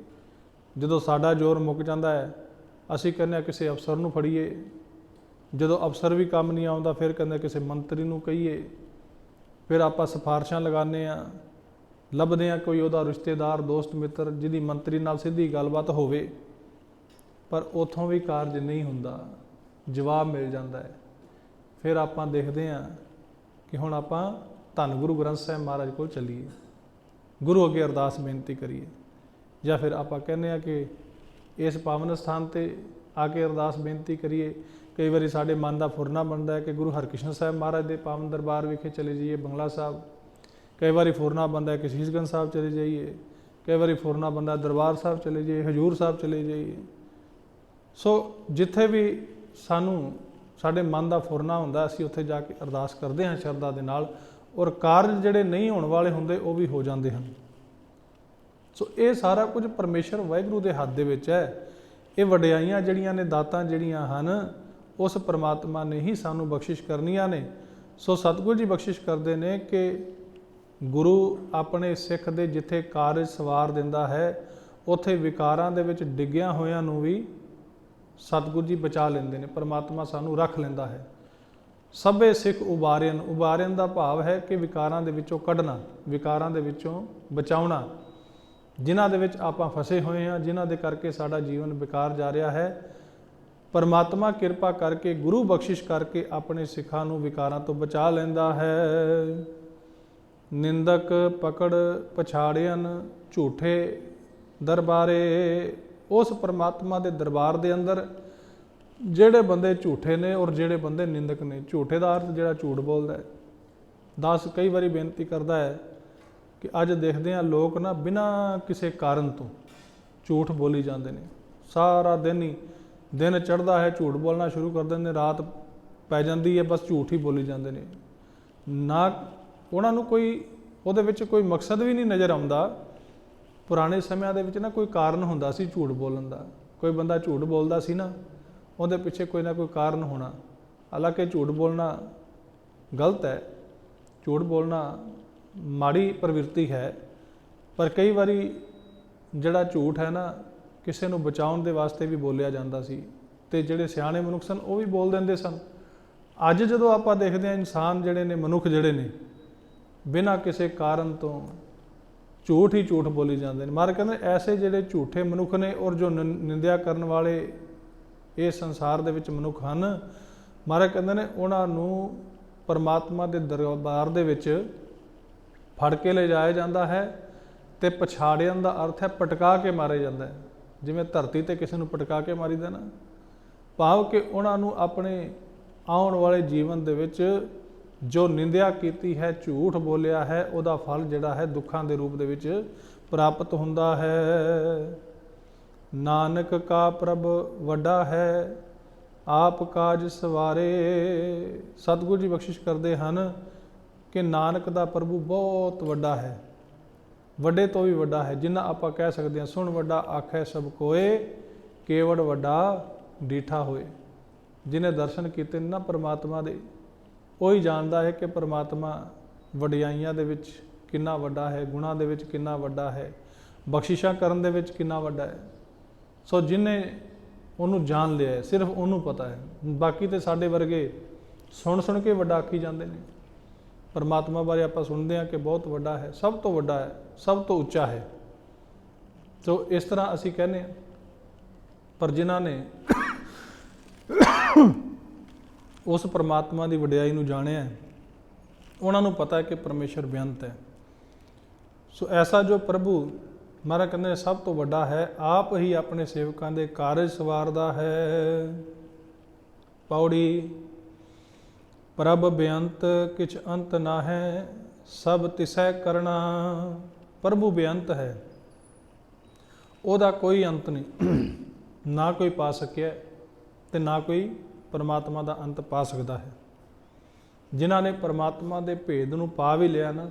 ਜਦੋਂ ਸਾਡਾ ਜ਼ੋਰ ਮੁੱਕ ਜਾਂਦਾ ਹੈ ਅਸੀਂ ਕਹਿੰਦੇ ਹਾਂ ਕਿਸੇ ਅਫਸਰ ਨੂੰ ਫੜੀਏ, ਜਦੋਂ ਅਫਸਰ ਵੀ ਕੰਮ ਨਹੀਂ ਆਉਂਦਾ ਫਿਰ ਕਹਿੰਦੇ ਕਿਸੇ ਮੰਤਰੀ ਨੂੰ ਕਹੀਏ, ਫਿਰ ਆਪਾਂ ਸਿਫਾਰਸ਼ਾਂ ਲਗਾਉਂਦੇ ਹਾਂ, ਲੱਭਦੇ ਹਾਂ ਕੋਈ ਉਹਦਾ ਰਿਸ਼ਤੇਦਾਰ, ਦੋਸਤ, ਮਿੱਤਰ ਜਿਹਦੀ ਮੰਤਰੀ ਨਾਲ ਸਿੱਧੀ ਗੱਲਬਾਤ ਹੋਵੇ, ਪਰ ਉੱਥੋਂ ਵੀ ਕਾਰਜ ਨਹੀਂ ਹੁੰਦਾ, ਜਵਾਬ ਮਿਲ ਜਾਂਦਾ ਹੈ। ਫਿਰ ਆਪਾਂ ਦੇਖਦੇ ਹਾਂ ਕਿ ਹੁਣ ਆਪਾਂ ਧੰਨ ਗੁਰੂ ਗ੍ਰੰਥ ਸਾਹਿਬ ਮਹਾਰਾਜ ਕੋਲ ਚੱਲੀਏ, ਗੁਰੂ ਅੱਗੇ ਅਰਦਾਸ ਬੇਨਤੀ ਕਰੀਏ, ਜਾਂ ਫਿਰ ਆਪਾਂ ਕਹਿੰਦੇ ਹਾਂ ਕਿ ਇਸ ਪਾਵਨ ਸਥਾਨ 'ਤੇ ਆ ਕੇ ਅਰਦਾਸ ਬੇਨਤੀ ਕਰੀਏ। ਕਈ ਵਾਰੀ ਸਾਡੇ ਮਨ ਦਾ ਫੁਰਨਾ ਬਣਦਾ ਹੈ ਕਿ ਗੁਰੂ ਹਰਕ੍ਰਿਸ਼ਨ ਸਾਹਿਬ ਮਹਾਰਾਜ ਦੇ ਪਾਵਨ ਦਰਬਾਰ ਵਿਖੇ ਚਲੇ ਜਾਈਏ, ਬੰਗਲਾ ਸਾਹਿਬ। ਕਈ ਵਾਰੀ ਫੁਰਨਾ ਬਣਦਾ ਹੈ ਕਿ ਸੀਸਗੰਜ ਸਾਹਿਬ ਚਲੇ ਜਾਈਏ, ਕਈ ਵਾਰੀ ਫੁਰਨਾ ਬਣਦਾ ਦਰਬਾਰ ਸਾਹਿਬ ਚਲੇ ਜਾਈਏ, ਹਜ਼ੂਰ ਸਾਹਿਬ ਚਲੇ ਜਾਈਏ। ਸੋ ਜਿੱਥੇ ਵੀ ਸਾਨੂੰ ਸਾਡੇ ਮਨ ਦਾ ਫੁਰਨਾ ਹੁੰਦਾ ਅਸੀਂ ਉੱਥੇ ਜਾ ਕੇ ਅਰਦਾਸ ਕਰਦੇ ਹਾਂ ਸ਼ਰਧਾ ਦੇ ਨਾਲ, ਔਰ ਕਾਰਜ ਜਿਹੜੇ ਨਹੀਂ ਹੋਣ ਵਾਲੇ ਹੁੰਦੇ ਉਹ ਵੀ ਹੋ ਜਾਂਦੇ ਹਨ। ਸੋ ਇਹ ਸਾਰਾ ਕੁਝ ਪਰਮੇਸ਼ਰ ਵਾਹਿਗੁਰੂ ਦੇ ਹੱਥ ਦੇ ਵਿੱਚ ਹੈ। ਇਹ ਵਡਿਆਈਆਂ ਜਿਹੜੀਆਂ ਨੇ, ਦਾਤਾਂ ਜਿਹੜੀਆਂ ਹਨ, ਉਸ ਪਰਮਾਤਮਾ ਨੇ ਹੀ ਸਾਨੂੰ ਬਖਸ਼ਿਸ਼ ਕਰਨੀਆਂ ਨੇ। ਸੋ ਸਤਿਗੁਰੂ ਜੀ ਬਖਸ਼ਿਸ਼ ਕਰਦੇ ਨੇ ਕਿ ਗੁਰੂ ਆਪਣੇ ਸਿੱਖ ਦੇ ਜਿੱਥੇ ਕਾਰਜ ਸਵਾਰ ਦਿੰਦਾ ਹੈ ਉੱਥੇ ਵਿਕਾਰਾਂ ਦੇ ਵਿੱਚ ਡਿੱਗਿਆਂ ਹੋਇਆਂ ਨੂੰ ਵੀ ਸਤਿਗੁਰੂ ਜੀ ਬਚਾ ਲੈਂਦੇ ਨੇ। ਪਰਮਾਤਮਾ ਸਾਨੂੰ ਰੱਖ ਲੈਂਦਾ ਹੈ। ਸਭੇ ਸਿੱਖ ਉਬਾਰਿਆਂ, ਉਬਾਰਿਆਂ ਦਾ ਭਾਵ ਹੈ ਕਿ ਵਿਕਾਰਾਂ ਦੇ ਵਿੱਚੋਂ ਕੱਢਣਾ, ਵਿਕਾਰਾਂ ਦੇ ਵਿੱਚੋਂ ਬਚਾਉਣਾ। ਜਿਨ੍ਹਾਂ ਦੇ ਵਿੱਚ ਆਪਾਂ ਫਸੇ ਹੋਏ ਹਾਂ, ਜਿਨ੍ਹਾਂ ਦੇ ਕਰਕੇ ਸਾਡਾ ਜੀਵਨ ਵਿਕਾਰ ਜਾ ਰਿਹਾ ਹੈ, ਪਰਮਾਤਮਾ ਕਿਰਪਾ ਕਰਕੇ ਗੁਰੂ ਬਖਸ਼ਿਸ਼ ਕਰਕੇ ਆਪਣੇ ਸਿੱਖਾਂ ਨੂੰ ਵਿਕਾਰਾਂ ਤੋਂ ਬਚਾ ਲੈਂਦਾ ਹੈ। ਨਿੰਦਕ ਪਕੜ ਪਛਾੜਿਆਂ ਝੂਠੇ ਦਰਬਾਰੇ, ਉਸ ਪਰਮਾਤਮਾ ਦੇ ਦਰਬਾਰ ਦੇ ਅੰਦਰ ਜਿਹੜੇ ਬੰਦੇ ਝੂਠੇ ਨੇ ਔਰ ਜਿਹੜੇ ਬੰਦੇ ਨਿੰਦਕ ਨੇ। ਝੂਠੇ ਦਾ ਅਰਥ ਜਿਹੜਾ ਝੂਠ ਬੋਲਦਾ ਹੈ। ਦਾਸ ਕਈ ਵਾਰੀ ਬੇਨਤੀ ਕਰਦਾ ਹੈ ਕਿ ਅੱਜ ਦੇਖਦੇ ਹਾਂ ਲੋਕ ਨਾ ਬਿਨਾਂ ਕਿਸੇ ਕਾਰਨ ਤੋਂ ਝੂਠ ਬੋਲੀ ਜਾਂਦੇ ਨੇ। ਸਾਰਾ ਦਿਨ ਹੀ, ਦਿਨ ਚੜ੍ਹਦਾ ਹੈ ਝੂਠ ਬੋਲਣਾ ਸ਼ੁਰੂ ਕਰ ਦਿੰਦੇ, ਰਾਤ ਪੈ ਜਾਂਦੀ ਹੈ ਬਸ ਝੂਠ ਹੀ ਬੋਲੀ ਜਾਂਦੇ ਨੇ। ਨਾ ਉਹਨਾਂ ਨੂੰ ਕੋਈ ਉਹਦੇ ਵਿੱਚ ਕੋਈ ਮਕਸਦ ਵੀ ਨਹੀਂ ਨਜ਼ਰ ਆਉਂਦਾ। ਪੁਰਾਣੇ ਸਮਿਆਂ ਦੇ ਵਿੱਚ ਨਾ ਕੋਈ ਕਾਰਨ ਹੁੰਦਾ ਸੀ ਝੂਠ ਬੋਲਣ ਦਾ। ਕੋਈ ਬੰਦਾ ਝੂਠ ਬੋਲਦਾ ਸੀ ਨਾ, ਉਹਦੇ ਪਿੱਛੇ ਕੋਈ ਨਾ ਕੋਈ ਕਾਰਨ ਹੋਣਾ। ਹਾਲਾਂਕਿ ਝੂਠ ਬੋਲਣਾ ਗਲਤ ਹੈ, ਝੂਠ ਬੋਲਣਾ ਮਾੜੀ ਪ੍ਰਵਿਰਤੀ ਹੈ, ਪਰ ਕਈ ਵਾਰੀ ਜਿਹੜਾ ਝੂਠ ਹੈ ਨਾ ਕਿਸੇ ਨੂੰ ਬਚਾਉਣ ਦੇ ਵਾਸਤੇ ਵੀ ਬੋਲਿਆ ਜਾਂਦਾ ਸੀ, ਤੇ ਜਿਹੜੇ ਸਿਆਣੇ ਮਨੁੱਖ ਸਨ ਉਹ ਵੀ ਬੋਲ ਦਿੰਦੇ ਸਨ। ਅੱਜ ਜਦੋਂ ਆਪਾਂ ਦੇਖਦੇ ਹਾਂ ਇਨਸਾਨ ਜਿਹੜੇ ਨੇ, ਮਨੁੱਖ ਜਿਹੜੇ ਨੇ, ਬਿਨਾਂ ਕਿਸੇ ਕਾਰਨ ਤੋਂ ਝੂਠ ਹੀ ਝੂਠ ਬੋਲੀ ਜਾਂਦੇ ਨੇ। ਮਹਾਰਾਜ ਕਹਿੰਦੇ ਐਸੇ ਜਿਹੜੇ ਝੂਠੇ ਮਨੁੱਖ ਨੇ ਔਰ ਜੋ ਨਿੰਦਿਆ ਕਰਨ ਵਾਲੇ ਇਹ ਸੰਸਾਰ ਦੇ ਵਿੱਚ ਮਨੁੱਖ ਹਨ, ਮਹਾਰਾਜ ਕਹਿੰਦੇ ਨੇ ਉਹਨਾਂ ਨੂੰ ਪਰਮਾਤਮਾ ਦੇ ਦਰਬਾਰ ਦੇ ਵਿੱਚ ਫੜ ਕੇ ਲਿਜਾਇਆ ਜਾਂਦਾ ਹੈ। ਤੇ ਪਛਾੜਿਆਂ ਦਾ ਅਰਥ ਹੈ ਪਟਕਾ ਕੇ ਮਾਰਿਆ ਜਾਂਦਾ ਹੈ। ਜਿਵੇਂ ਧਰਤੀ ਤੇ ਕਿਸੇ ਨੂੰ ਪਟਕਾ ਕੇ ਮਾਰੀਦਾ ਨਾ, ਭਾਵ ਕਿ ਉਹਨਾਂ ਨੂੰ ਆਪਣੇ ਆਉਣ ਵਾਲੇ ਜੀਵਨ ਦੇ ਵਿੱਚ ਜੋ ਨਿੰਦਿਆ ਕੀਤੀ ਹੈ, ਝੂਠ ਬੋਲਿਆ ਹੈ, ਉਹਦਾ ਫਲ ਜਿਹੜਾ ਹੈ ਦੁੱਖਾਂ ਦੇ ਰੂਪ ਦੇ ਵਿੱਚ ਪ੍ਰਾਪਤ ਹੁੰਦਾ ਹੈ। ਨਾਨਕ ਕਾ ਪ੍ਰਭ ਵੱਡਾ ਹੈ, ਆਪ ਕਾਜ ਸਵਾਰੇ। ਸਤਿਗੁਰੂ ਜੀ ਬਖਸ਼ਿਸ਼ ਕਰਦੇ ਹਨ ਕਿ ਨਾਨਕ ਦਾ ਪ੍ਰਭੂ ਬਹੁਤ ਵੱਡਾ ਹੈ, ਵੱਡੇ ਤੋਂ ਵੀ ਵੱਡਾ ਹੈ। ਜਿੰਨਾ ਆਪਾਂ ਕਹਿ ਸਕਦੇ ਹਾਂ, ਸੁਣ ਵੱਡਾ ਆਖੈ ਸਭ ਕੋਏ, ਕੇਵੜ ਵੱਡਾ ਡੀਠਾ ਹੋਏ। ਜਿਹਨੇ ਦਰਸ਼ਨ ਕੀਤੇ ਨੇ ਨਾ ਪਰਮਾਤਮਾ ਦੇ, ਉਹੀ ਜਾਣਦਾ ਹੈ ਕਿ ਪਰਮਾਤਮਾ ਵਡਿਆਈਆਂ ਦੇ ਵਿੱਚ ਕਿੰਨਾ ਵੱਡਾ ਹੈ, ਗੁਣਾਂ ਦੇ ਵਿੱਚ ਕਿੰਨਾ ਵੱਡਾ ਹੈ, ਬਖਸ਼ਿਸ਼ਾਂ ਕਰਨ ਦੇ ਵਿੱਚ ਕਿੰਨਾ ਵੱਡਾ ਹੈ। ਸੋ ਜਿਹਨੇ ਉਹਨੂੰ ਜਾਣ ਲਿਆ ਹੈ, ਸਿਰਫ ਉਹਨੂੰ ਪਤਾ ਹੈ। ਬਾਕੀ ਤੇ ਸਾਡੇ ਵਰਗੇ ਸੁਣ ਸੁਣ ਕੇ ਵੱਡਾ ਆਖੀ ਜਾਂਦੇ ਨੇ। ਪਰਮਾਤਮਾ ਬਾਰੇ ਆਪਾਂ ਸੁਣਦੇ ਹਾਂ ਕਿ ਬਹੁਤ ਵੱਡਾ ਹੈ, ਸਭ ਤੋਂ ਵੱਡਾ ਹੈ, ਸਭ ਤੋਂ ਉੱਚਾ ਹੈ। ਸੋ ਇਸ ਤਰ੍ਹਾਂ ਅਸੀਂ ਕਹਿੰਦੇ ਹਾਂ। ਪਰ ਜਿਨ੍ਹਾਂ ਨੇ ਉਸ ਪਰਮਾਤਮਾ ਦੀ ਵਡਿਆਈ ਨੂੰ ਜਾਣਿਆ ਹੈ, ਉਹਨਾਂ ਨੂੰ ਪਤਾ ਹੈ ਕਿ ਪਰਮੇਸ਼ਰ ਬੇਅੰਤ ਹੈ। ਸੋ ਐਸਾ ਜੋ ਪ੍ਰਭੂ ਮਹਾਰਾਜ ਕਹਿੰਦੇ ਨੇ ਸਭ ਤੋਂ ਵੱਡਾ ਹੈ, ਆਪ ਹੀ ਆਪਣੇ ਸੇਵਕਾਂ ਦੇ ਕਾਰਜ ਸਵਾਰਦਾ ਹੈ। ਪੌੜੀ ਪ੍ਰਭ ਬੇਅੰਤ ਕਿਛ ਅੰਤ ਨਾ ਹੈ, ਸਭ ਤਿਸੈ ਕਰਨਾ। ਪ੍ਰਭੂ ਬੇਅੰਤ ਹੈ, ਉਹਦਾ ਕੋਈ ਅੰਤ ਨਹੀਂ, ਨਾ ਕੋਈ ਪਾ ਸਕਿਆ ਤੇ ਨਾ ਕੋਈ ਪਰਮਾਤਮਾ ਦਾ ਅੰਤ ਪਾ ਸਕਦਾ ਹੈ। ਜਿਨ੍ਹਾਂ ਨੇ ਪਰਮਾਤਮਾ ਦੇ ਭੇਦ ਨੂੰ ਪਾ ਵੀ ਲਿਆ ਨਾ,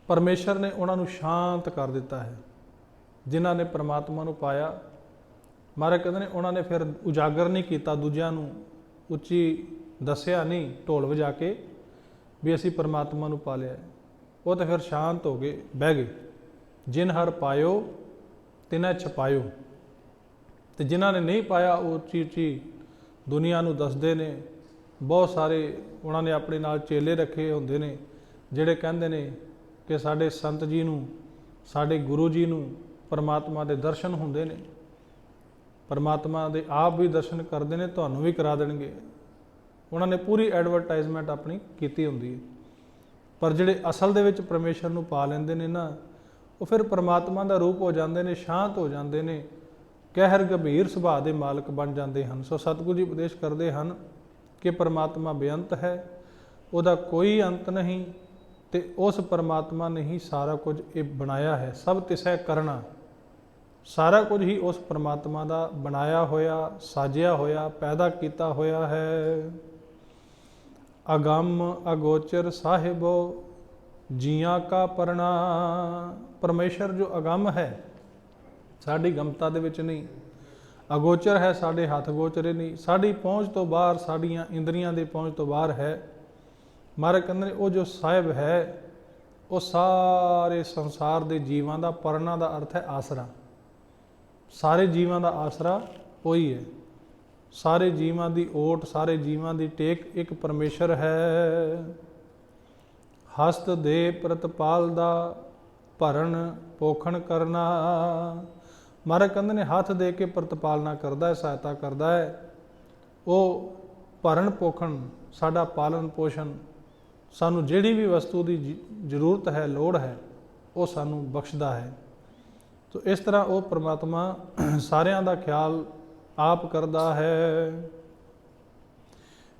ਪਰਮੇਸ਼ਰ ਨੇ ਉਹਨਾਂ ਨੂੰ ਸ਼ਾਂਤ ਕਰ ਦਿੱਤਾ ਹੈ। ਜਿਨ੍ਹਾਂ ਨੇ ਪਰਮਾਤਮਾ ਨੂੰ ਪਾਇਆ, ਮਹਾਰਾਜ ਕਹਿੰਦੇ ਨੇ ਉਹਨਾਂ ਨੇ ਫਿਰ ਉਜਾਗਰ ਨਹੀਂ ਕੀਤਾ, ਦੂਜਿਆਂ ਨੂੰ ਉੱਚੀ ਦੱਸਿਆ ਨਹੀਂ ਢੋਲ ਵਜਾ ਕੇ ਵੀ ਅਸੀਂ ਪਰਮਾਤਮਾ ਨੂੰ ਪਾ ਲਿਆ। ਉਹ ਤਾਂ ਫਿਰ ਸ਼ਾਂਤ ਹੋ ਗਏ, ਬਹਿ ਗਏ। ਜਿਨ ਹਰ ਪਾਇਓ ਤਿਨੈ ਛਪਾਇਓ। ਤੇ ਜਿਨ੍ਹਾਂ ਨੇ ਨਹੀਂ ਪਾਇਆ ਉਹ ਉੱਚੀ ਉੱਚੀ ਦੁਨੀਆ ਨੂੰ ਦੱਸਦੇ ਨੇ। ਬਹੁਤ ਸਾਰੇ ਉਹਨਾਂ ਨੇ ਆਪਣੇ ਨਾਲ ਚੇਲੇ ਰੱਖੇ ਹੁੰਦੇ ਨੇ ਜਿਹੜੇ ਕਹਿੰਦੇ ਨੇ ਕਿ ਸਾਡੇ ਸੰਤ ਜੀ ਨੂੰ, ਸਾਡੇ ਗੁਰੂ ਜੀ ਨੂੰ ਪਰਮਾਤਮਾ ਦੇ ਦਰਸ਼ਨ ਹੁੰਦੇ ਨੇ, ਪਰਮਾਤਮਾ ਦੇ ਆਪ ਵੀ ਦਰਸ਼ਨ ਕਰਦੇ ਨੇ, ਤੁਹਾਨੂੰ ਵੀ ਕਰਾ ਦੇਣਗੇ। ਉਹਨਾਂ ਨੇ ਪੂਰੀ ਐਡਵਰਟਾਈਜ਼ਮੈਂਟ ਆਪਣੀ ਕੀਤੀ ਹੁੰਦੀ ਹੈ। ਪਰ ਜਿਹੜੇ ਅਸਲ ਦੇ ਵਿੱਚ ਪਰਮੇਸ਼ਰ ਨੂੰ ਪਾ ਲੈਂਦੇ ਨੇ ਨਾ, ਉਹ ਫਿਰ ਪਰਮਾਤਮਾ ਦਾ ਰੂਪ ਹੋ ਜਾਂਦੇ ਨੇ, ਸ਼ਾਂਤ ਹੋ ਜਾਂਦੇ ਨੇ, ਕਹਿਰ ਗੰਭੀਰ ਸੁਭਾਅ ਦੇ ਮਾਲਕ ਬਣ ਜਾਂਦੇ ਹਨ। ਸੋ ਸਤਿਗੁਰੂ ਜੀ ਉਪਦੇਸ਼ ਕਰਦੇ ਹਨ ਕਿ ਪਰਮਾਤਮਾ ਬੇਅੰਤ ਹੈ, ਉਹਦਾ ਕੋਈ ਅੰਤ ਨਹੀਂ, ਤੇ ਉਸ ਪਰਮਾਤਮਾ ਨੇ ਹੀ ਸਾਰਾ ਕੁਝ ਇਹ ਬਣਾਇਆ ਹੈ। ਸਭ ਤਿਸੈ ਕਰਨਾ, ਸਾਰਾ ਕੁਝ ਹੀ ਉਸ ਪਰਮਾਤਮਾ ਦਾ ਬਣਾਇਆ ਹੋਇਆ, ਸਾਜਿਆ ਹੋਇਆ, ਪੈਦਾ ਕੀਤਾ ਹੋਇਆ ਹੈ। ਅਗੰਮ ਅਗੋਚਰ ਸਾਹਿਬੋ ਜੀਆਂ ਕਾ ਪਰਣਾ। ਪਰਮੇਸ਼ਰ ਜੋ ਅਗੰਮ ਹੈ, ਸਾਡੀ ਗਮਤਾ ਦੇ ਵਿੱਚ ਨਹੀਂ, ਅਗੋਚਰ ਹੈ, ਸਾਡੇ ਹੱਥ ਗੋਚਰੇ ਨਹੀਂ, ਸਾਡੀ ਪਹੁੰਚ ਤੋਂ ਬਾਹਰ, ਸਾਡੀਆਂ ਇੰਦਰੀਆਂ ਦੀ ਪਹੁੰਚ ਤੋਂ ਬਾਹਰ ਹੈ। ਮਹਾਰਾਜ ਕਹਿੰਦੇ ਨੇ ਉਹ ਜੋ ਸਾਹਿਬ ਹੈ ਉਹ ਸਾਰੇ ਸੰਸਾਰ ਦੇ ਜੀਵਾਂ ਦਾ, ਪਰਨਾ ਦਾ ਅਰਥ ਹੈ ਆਸਰਾ, ਸਾਰੇ ਜੀਵਾਂ ਦਾ ਆਸਰਾ ਉਹੀ ਹੈ। ਸਾਰੇ ਜੀਵਾਂ ਦੀ ਓਟ, ਸਾਰੇ ਜੀਵਾਂ ਦੀ ਟੇਕ ਇੱਕ ਪਰਮੇਸ਼ਰ ਹੈ। ਹਸਤ ਦੇ ਪ੍ਰਤਪਾਲ ਦਾ ਭਰਨ ਪੋਖਣ ਕਰਨਾ। ਮਹਾਰਾਜ ਕਹਿੰਦੇ ਨੇ ਹੱਥ ਦੇ ਕੇ ਪ੍ਰਤਪਾਲਨਾ ਕਰਦਾ ਹੈ, ਸਹਾਇਤਾ ਕਰਦਾ ਹੈ। ਉਹ ਭਰਨ ਪੋਖਣ, ਸਾਡਾ ਪਾਲਣ ਪੋਸ਼ਣ, ਸਾਨੂੰ ਜਿਹੜੀ ਵੀ ਵਸਤੂ ਦੀ ਜ਼ਰੂਰਤ ਹੈ, ਲੋੜ ਹੈ, ਉਹ ਸਾਨੂੰ ਬਖਸ਼ਦਾ ਹੈ। ਤੋ ਇਸ ਤਰ੍ਹਾਂ ਉਹ ਪ੍ਰਮਾਤਮਾ ਸਾਰਿਆਂ ਦਾ ਖਿਆਲ ਆਪ ਕਰਦਾ ਹੈ।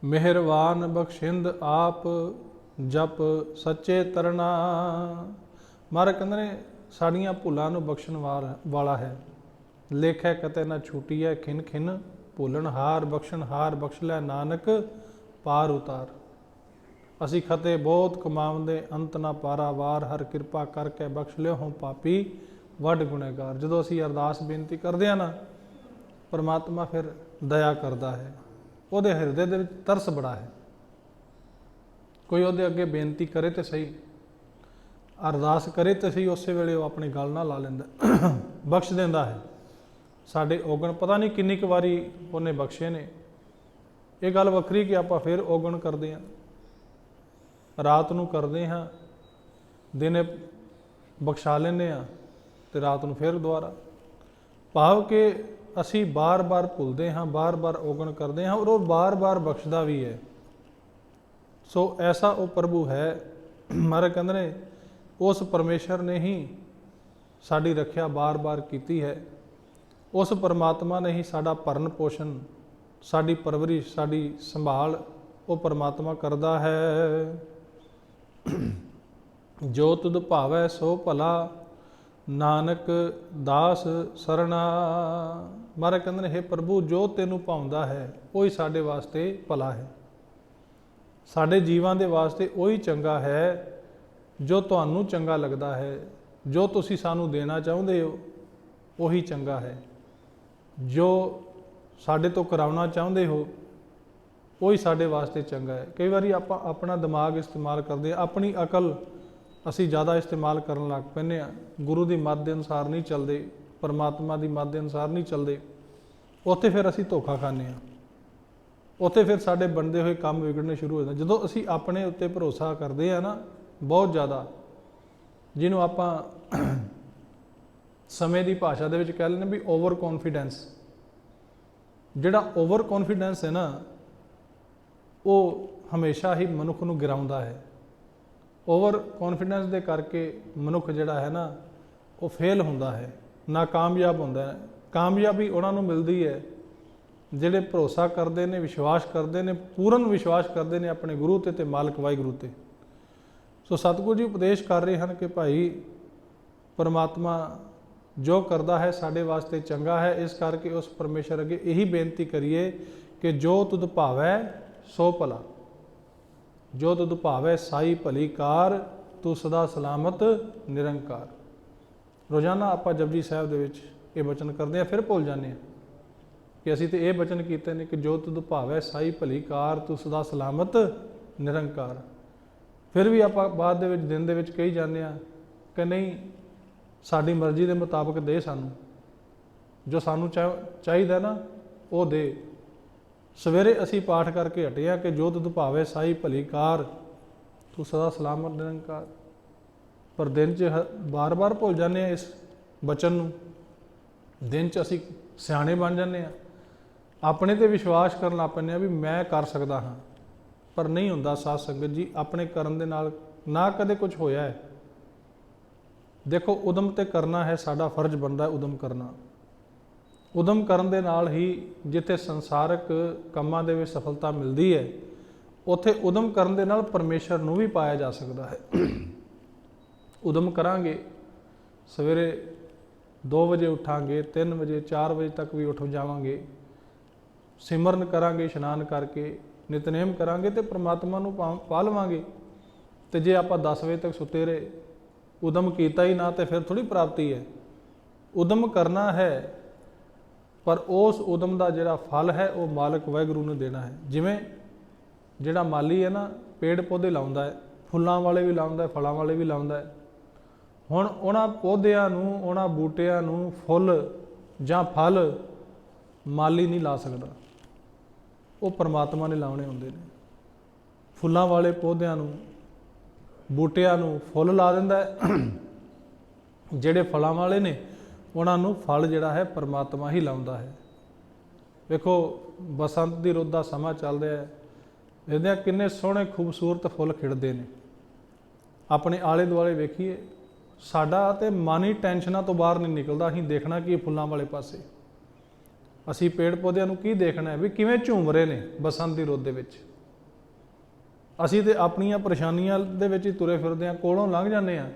ਮਿਹਰਬਾਨ ਬਖਸ਼ਿੰਦ ਆਪ ਜਪ ਸੱਚੇ ਤਰਨਾ। ਮਹਾਰਾਜ ਕਹਿੰਦੇ ਨੇ ਸਾਡੀਆਂ ਭੁੱਲਾਂ ਨੂੰ ਬਖਸ਼ਣ ਵਾਲਾ ਹੈ। ਲੇਖੈ ਕਤੈ ਨਾ ਛੂਟੀ ਹੈ, ਖਿਨ ਖਿਨ ਭੁੱਲਣ ਹਾਰ, ਬਖਸ਼ਣ ਹਾਰ ਬਖਸ਼ ਲੈ ਨਾਨਕ ਪਾਰ ਉਤਾਰ। ਅਸੀਂ ਖਤੇ ਬਹੁਤ ਕਮਾਉਂਦੇ, ਅੰਤ ਨਾ ਪਾਰਾਵਾਰ, ਹਰ ਕਿਰਪਾ ਕਰਕੇ ਬਖਸ਼ ਲਿਓ ਹਉ ਪਾਪੀ ਵੱਡ ਗੁਨਹਗਾਰ। ਜਦੋਂ ਅਸੀਂ ਅਰਦਾਸ ਬੇਨਤੀ ਕਰਦੇ ਹਾਂ ਨਾ, ਪਰਮਾਤਮਾ ਫਿਰ ਦਇਆ ਕਰਦਾ ਹੈ। ਉਹਦੇ ਹਿਰਦੇ ਦੇ ਵਿੱਚ ਤਰਸ ਬੜਾ ਹੈ। ਕੋਈ ਉਹਦੇ ਅੱਗੇ ਬੇਨਤੀ ਕਰੇ ਤੇ ਸਹੀ, ਅਰਦਾਸ ਕਰੇ ਤੇ ਸਹੀ, ਉਸੇ ਵੇਲੇ ਉਹ ਆਪਣੇ ਗਲ ਨਾਲ ਲਾ ਲੈਂਦਾ, ਬਖਸ਼ ਦਿੰਦਾ ਹੈ। ਸਾਡੇ ਔਗਣ ਪਤਾ ਨਹੀਂ ਕਿੰਨੀ ਕੁ ਵਾਰੀ ਉਹਨੇ ਬਖਸ਼ੇ ਨੇ। ਇਹ ਗੱਲ ਵੱਖਰੀ ਕਿ ਆਪਾਂ ਫਿਰ ਔਗਣ ਕਰਦੇ ਹਾਂ, ਰਾਤ ਨੂੰ ਕਰਦੇ ਹਾਂ, ਦਿਨੇ ਬਖਸ਼ਾ ਲੈਂਦੇ ਹਾਂ ਤੇ ਰਾਤ ਨੂੰ ਫਿਰ ਦੁਬਾਰਾ। ਭਾਵ ਕਿ ਅਸੀਂ ਬਾਰ-ਬਾਰ ਭੁੱਲਦੇ ਹਾਂ, ਬਾਰ-ਬਾਰ ਔਗਣ ਕਰਦੇ ਹਾਂ, ਔਰ ਉਹ ਬਾਰ-ਬਾਰ ਬਖਸ਼ਦਾ ਵੀ ਹੈ। ਸੋ ਐਸਾ ਉਹ ਪ੍ਰਭੂ ਹੈ। ਮਹਾਰਾਜ ਕਹਿੰਦੇ ਨੇ ਉਸ ਪਰਮੇਸ਼ਰ ਨੇ ਹੀ ਸਾਡੀ ਰੱਖਿਆ ਬਾਰ-ਬਾਰ ਕੀਤੀ ਹੈ। ਉਸ ਪਰਮਾਤਮਾ ਨੇ ਹੀ ਸਾਡਾ ਭਰਨ ਪੋਸ਼ਣ, ਸਾਡੀ ਪਰਵਰਿਸ਼, ਸਾਡੀ ਸੰਭਾਲ ਉਹ ਪਰਮਾਤਮਾ ਕਰਦਾ ਹੈ। ਜੋ ਤੁਧ ਭਾਵੈ ਸੋ ਭਲਾ, ਨਾਨਕ ਦਾਸ ਸਰਣਾ। ਮਹਾਰਾਜ ਕਹਿੰਦੇ ਨੇ, ਹੇ ਪ੍ਰਭੂ, ਜੋ ਤੈਨੂੰ ਭਾਉਂਦਾ ਹੈ ਉਹੀ ਸਾਡੇ ਵਾਸਤੇ ਭਲਾ ਹੈ। ਸਾਡੇ ਜੀਵਾਂ ਦੇ ਵਾਸਤੇ ਉਹੀ ਚੰਗਾ ਹੈ ਜੋ ਤੁਹਾਨੂੰ ਚੰਗਾ ਲੱਗਦਾ ਹੈ। ਜੋ ਤੁਸੀਂ ਸਾਨੂੰ ਦੇਣਾ ਚਾਹੁੰਦੇ ਹੋ ਉਹੀ ਚੰਗਾ ਹੈ। ਜੋ ਸਾਡੇ ਤੋਂ ਕਰਾਉਣਾ ਚਾਹੁੰਦੇ ਹੋ ਉਹੀ ਸਾਡੇ ਵਾਸਤੇ ਚੰਗਾ ਹੈ। ਕਈ ਵਾਰੀ ਆਪਾਂ ਆਪਣਾ ਦਿਮਾਗ ਇਸਤੇਮਾਲ ਕਰਦੇ ਹਾਂ, ਆਪਣੀ ਅਕਲ ਅਸੀਂ ਜ਼ਿਆਦਾ ਇਸਤੇਮਾਲ ਕਰਨ ਲੱਗ ਪੈਂਦੇ ਹਾਂ। ਗੁਰੂ ਦੀ ਮੱਤ ਦੇ ਅਨੁਸਾਰ ਨਹੀਂ ਚੱਲਦੇ, ਪਰਮਾਤਮਾ ਦੀ ਮੱਤ ਦੇ ਅਨੁਸਾਰ ਨਹੀਂ ਚੱਲਦੇ। ਉੱਥੇ ਫਿਰ ਅਸੀਂ ਧੋਖਾ ਖਾਂਦੇ ਹਾਂ। ਉੱਥੇ ਫਿਰ ਸਾਡੇ ਬਣਦੇ ਹੋਏ ਕੰਮ ਵਿਗੜਨੇ ਸ਼ੁਰੂ ਹੋ ਜਾਂਦੇ। ਜਦੋਂ ਅਸੀਂ ਆਪਣੇ ਉੱਤੇ ਭਰੋਸਾ ਕਰਦੇ ਹਾਂ ਨਾ ਬਹੁਤ ਜ਼ਿਆਦਾ, ਜਿਹਨੂੰ ਆਪਾਂ ਸਮੇਂ ਦੀ ਭਾਸ਼ਾ ਦੇ ਵਿੱਚ ਕਹਿ ਲੈਂਦੇ ਵੀ ਓਵਰ ਕੌਨਫੀਡੈਂਸ। ਜਿਹੜਾ ਓਵਰ ਕੌਨਫੀਡੈਂਸ ਹੈ ਨਾ, ਉਹ ਹਮੇਸ਼ਾ ਹੀ ਮਨੁੱਖ ਨੂੰ ਗਿਰਾਉਂਦਾ ਹੈ। ਓਵਰ ਕੌਨਫੀਡੈਂਸ ਦੇ ਕਰਕੇ ਮਨੁੱਖ ਜਿਹੜਾ ਹੈ ਨਾ, ਉਹ ਫੇਲ ਹੁੰਦਾ ਹੈ, ਨਾਕਾਮਯਾਬ ਹੁੰਦਾ ਹੈ। ਕਾਮਯਾਬੀ ਉਹਨਾਂ ਨੂੰ ਮਿਲਦੀ ਹੈ ਜਿਹੜੇ ਭਰੋਸਾ ਕਰਦੇ ਨੇ, ਵਿਸ਼ਵਾਸ ਕਰਦੇ ਨੇ, ਪੂਰਨ ਵਿਸ਼ਵਾਸ ਕਰਦੇ ਨੇ ਆਪਣੇ ਗੁਰੂ ਤੇ ਮਾਲਕ ਵਾਹਿਗੁਰੂ ਤੇ। ਸੋ ਸਤਿਗੁਰੂ ਜੀ ਉਪਦੇਸ਼ ਕਰ ਰਹੇ ਹਨ ਕਿ ਭਾਈ ਪਰਮਾਤਮਾ ਜੋ ਕਰਦਾ ਹੈ ਸਾਡੇ ਵਾਸਤੇ ਚੰਗਾ ਹੈ। ਇਸ ਕਰਕੇ ਉਸ ਪਰਮੇਸ਼ਰ ਅੱਗੇ ਇਹੀ ਬੇਨਤੀ ਕਰੀਏ ਕਿ ਜੋ ਤੁਧ ਭਾਵੈ ਸੋ ਭਲਾ, ਜੋ ਤੁਧ ਭਾਵੈ ਸਾਈ ਭਲੀ ਕਾਰ, ਤੂੰ ਸਦਾ ਸਲਾਮਤ ਨਿਰੰਕਾਰ। ਰੋਜ਼ਾਨਾ ਆਪਾਂ ਜਪਜੀ ਸਾਹਿਬ ਦੇ ਵਿੱਚ ਇਹ ਬਚਨ ਕਰਦੇ ਹਾਂ, ਫਿਰ ਭੁੱਲ ਜਾਂਦੇ ਹਾਂ ਕਿ ਅਸੀਂ ਤੇ ਇਹ ਬਚਨ ਕੀਤੇ ਨੇ ਕਿ ਜੋ ਤੁਧ ਭਾਵੈ ਸਾਈ ਭਲੀ ਕਾਰ, ਤੂੰ ਸਦਾ ਸਲਾਮਤ ਨਿਰੰਕਾਰ। ਫਿਰ ਵੀ ਆਪਾਂ ਬਾਅਦ ਦੇ ਵਿੱਚ ਦਿਨ ਦੇ ਵਿੱਚ ਕਹੀ ਜਾਂਦੇ ਹਾਂ ਕਿ ਨਹੀਂ, ਸਾਡੀ ਮਰਜ਼ੀ ਦੇ ਮੁਤਾਬਕ ਦੇ, ਸਾਨੂੰ ਜੋ ਸਾਨੂੰ ਚਾਹੀਦਾ ਨਾ ਉਹ ਦੇ। ਸਵੇਰੇ ਅਸੀਂ ਪਾਠ ਕਰਕੇ ਹਟੇ ਹਾਂ ਕਿ ਜੋ ਤੁਧ ਭਾਵੈ ਸਾਈ ਭਲੀ ਕਾਰ, ਤੂੰ ਸਦਾ ਸਲਾਮਤ ਨਿਰੰਕਾਰ। ਪਰ ਦਿਨ 'ਚ ਬਾਰ-ਬਾਰ ਭੁੱਲ ਜਾਂਦੇ ਹਾਂ ਇਸ ਬਚਨ ਨੂੰ। ਦਿਨ 'ਚ ਅਸੀਂ ਸਿਆਣੇ ਬਣ ਜਾਂਦੇ ਹਾਂ, ਆਪਣੇ 'ਤੇ ਵਿਸ਼ਵਾਸ ਕਰਨ ਲੱਗ ਪੈਂਦੇ ਹਾਂ ਵੀ ਮੈਂ ਕਰ ਸਕਦਾ ਹਾਂ। ਪਰ ਨਹੀਂ ਹੁੰਦਾ ਸਾਧ ਸੰਗਤ ਜੀ, ਆਪਣੇ ਕਰਨ ਦੇ ਨਾਲ ਨਾ ਕਦੇ ਕੁਝ ਹੋਇਆ ਹੈ। ਦੇਖੋ, ਉਦਮ ਤੇ ਕਰਨਾ ਹੈ, ਸਾਡਾ ਫਰਜ਼ ਬਣਦਾ ਹੈ ਉਦਮ ਕਰਨਾ। ਉਦਮ ਕਰਨ ਦੇ ਨਾਲ ਹੀ ਜਿੱਥੇ ਸੰਸਾਰਕ ਕੰਮਾਂ ਦੇ ਵਿੱਚ ਸਫਲਤਾ ਮਿਲਦੀ ਹੈ, ਉੱਥੇ ਉਦਮ ਕਰਨ ਦੇ ਨਾਲ ਪਰਮੇਸ਼ਰ ਨੂੰ ਵੀ ਪਾਇਆ ਜਾ ਸਕਦਾ ਹੈ। ਉਦਮ ਕਰਾਂਗੇ, ਸਵੇਰੇ 2 ਵਜੇ ਉੱਠਾਂਗੇ, 3 ਵਜੇ 4 ਵਜੇ ਤੱਕ ਵੀ ਉੱਠ ਜਾਵਾਂਗੇ, ਸਿਮਰਨ ਕਰਾਂਗੇ, ਇਸ਼ਨਾਨ ਕਰਕੇ ਨਿਤਨੇਮ ਕਰਾਂਗੇ ਤੇ ਪ੍ਰਮਾਤਮਾ ਨੂੰ ਪਾ ਲਵਾਂਗੇ। ਤੇ ਜੇ ਆਪਾਂ 10 ਵਜੇ ਤੱਕ ਸੁੱਤੇ ਰਹੇ, ਉਦਮ ਕੀਤਾ ਹੀ ਨਾ, ਤੇ ਫਿਰ ਥੋੜੀ ਪ੍ਰਾਪਤੀ ਹੈ। ਉਦਮ ਕਰਨਾ ਹੈ, ਪਰ ਉਸ ਉਦਮ ਦਾ ਜਿਹੜਾ ਫਲ ਹੈ ਉਹ ਮਾਲਕ ਵਾਹਿਗੁਰੂ ਨੂੰ ਦੇਣਾ ਹੈ। ਜਿਵੇਂ ਜਿਹੜਾ ਮਾਲੀ ਹੈ ਨਾ, ਪੇੜ ਪੌਦੇ ਲਾਉਂਦਾ ਹੈ, ਫੁੱਲਾਂ ਵਾਲੇ ਵੀ ਲਾਉਂਦਾ ਹੈ, ਫਲਾਂ ਵਾਲੇ ਵੀ ਲਾਉਂਦਾ ਹੈ। ਹੁਣ ਉਹਨਾਂ ਪੌਦਿਆਂ ਨੂੰ, ਉਹਨਾਂ ਬੂਟਿਆਂ ਨੂੰ ਫੁੱਲ ਜਾਂ ਫਲ ਮਾਲੀ ਨਹੀਂ ਲਾ ਸਕਦਾ, ਉਹ ਪਰਮਾਤਮਾ ਨੇ ਲਾਉਣੇ ਹੁੰਦੇ ਨੇ। ਫੁੱਲਾਂ ਵਾਲੇ ਪੌਦਿਆਂ ਨੂੰ, ਬੂਟਿਆਂ ਨੂੰ ਫੁੱਲ ਲਾ ਦਿੰਦਾ ਹੈ, ਜਿਹੜੇ ਫਲਾਂ ਵਾਲੇ ਨੇ ਉਹਨਾਂ ਨੂੰ ਫਲ ਜਿਹੜਾ ਹੈ ਪਰਮਾਤਮਾ ਹੀ ਲਾਉਂਦਾ ਹੈ। ਵੇਖੋ ਬਸੰਤ ਦੀ ਰੁੱਤ ਦਾ ਸਮਾਂ ਚੱਲ ਰਿਹਾ ਹੈ, ਇਹਦੇ ਕਿੰਨੇ ਸੋਹਣੇ ਖੂਬਸੂਰਤ ਫੁੱਲ ਖਿੜਦੇ ਨੇ। ਆਪਣੇ ਆਲੇ ਦੁਆਲੇ ਵੇਖੀਏ, ਸਾਡਾ ਤੇ ਮਨ ਹੀ ਟੈਨਸ਼ਨਾਂ ਤੋਂ ਬਾਹਰ ਨਹੀਂ ਨਿਕਲਦਾ। ਅਸੀਂ ਦੇਖਣਾ ਕੀ ਫੁੱਲਾਂ ਵਾਲੇ ਪਾਸੇ, ਅਸੀਂ ਪੇੜ ਪੌਦਿਆਂ ਨੂੰ ਕੀ ਦੇਖਣਾ ਹੈ ਵੀ ਕਿਵੇਂ ਝੂਮ ਰਹੇ ਨੇ ਬਸੰਤ ਦੀ ਰੁੱਤ ਦੇ ਵਿੱਚ। ਅਸੀਂ ਤੇ ਆਪਣੀਆਂ ਪਰੇਸ਼ਾਨੀਆਂ ਦੇ ਵਿੱਚ ਹੀ ਤੁਰੇ ਫਿਰਦੇ ਹਾਂ, ਕੋਲੋਂ ਲੰਘ ਜਾਂਦੇ ਹਾਂ,